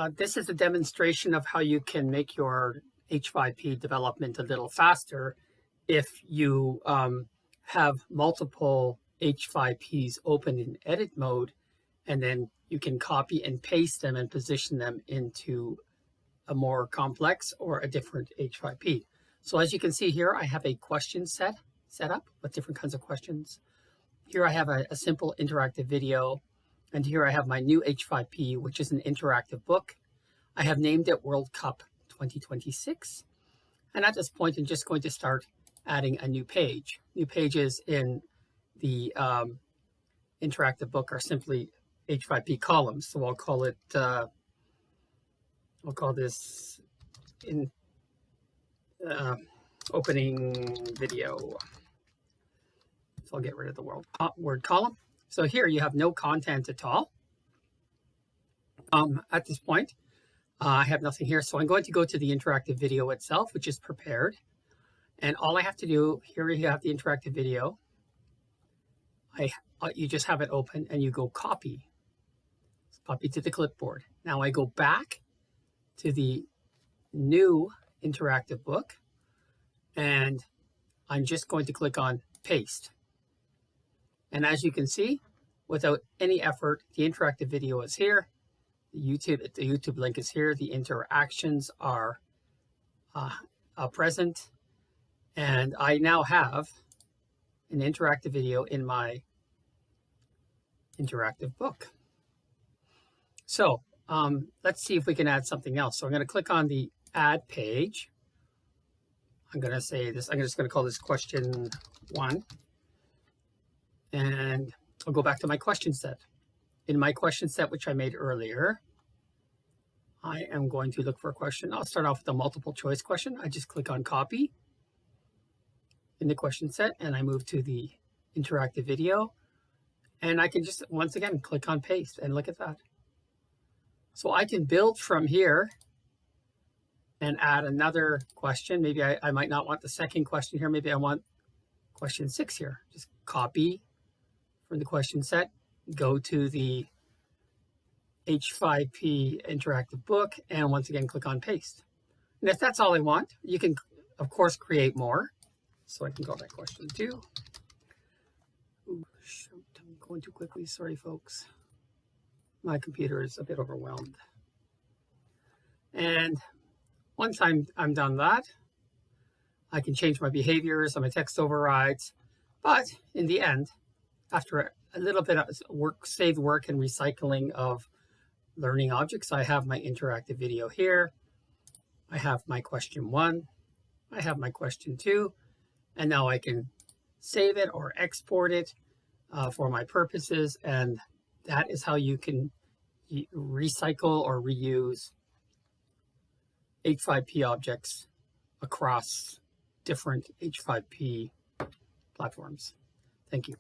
This is a demonstration of how you can make your H5P development a little faster if you have multiple H5Ps open in edit mode, and then you can copy and paste them and position them into a more complex or a different H5P. So as you can see here, I have a question set up with different kinds of questions. Here I have a simple interactive video. And here I have my new H5P, which is an interactive book. I have named it World Cup 2026. And at this point, I'm just going to start adding a new page. New pages in the interactive book are simply H5P columns. So I'll call it, I'll call this in opening video. So I'll get rid of the word column. So here you have no content at all. At this point, I have nothing here. So I'm going to go to the interactive video itself, which is prepared. And all I have to do, here you have the interactive video. You just have it open and you go copy. Copy to the clipboard. Now I go back to the new interactive book and I'm just going to click on paste. And as you can see, without any effort, the interactive video is here. The YouTube link is here. The interactions are present. And I now have an interactive video in my interactive book. So let's see if we can add something else. So I'm going to click on the add page. I'm going to say this, I'm just going to call this question 1. And I'll go back to my question set. In my question set, which I made earlier, I am going to look for a question. I'll start off with a multiple choice question. I just click on copy in the question set and I move to the interactive video. And I can just, once again, click on paste and look at that. So I can build from here and add another question. Maybe I might not want the second question here. Maybe I want question 6 here. Just copy from the question set, go to the H5P interactive book, and once again, click on paste. And if that's all I want, you can, of course, create more. So I can go back question 2. Ooh, shoot, I'm going too quickly. Sorry, folks. My computer is a bit overwhelmed. And once I'm done that, I can change my behaviors and my text overrides. But in the end, after a little bit of saved work and recycling of learning objects, I have my interactive video here. I have my question 1. I have my question 2. And now I can save it or export it for my purposes. And that is how you can recycle or reuse H5P objects across different H5P platforms. Thank you.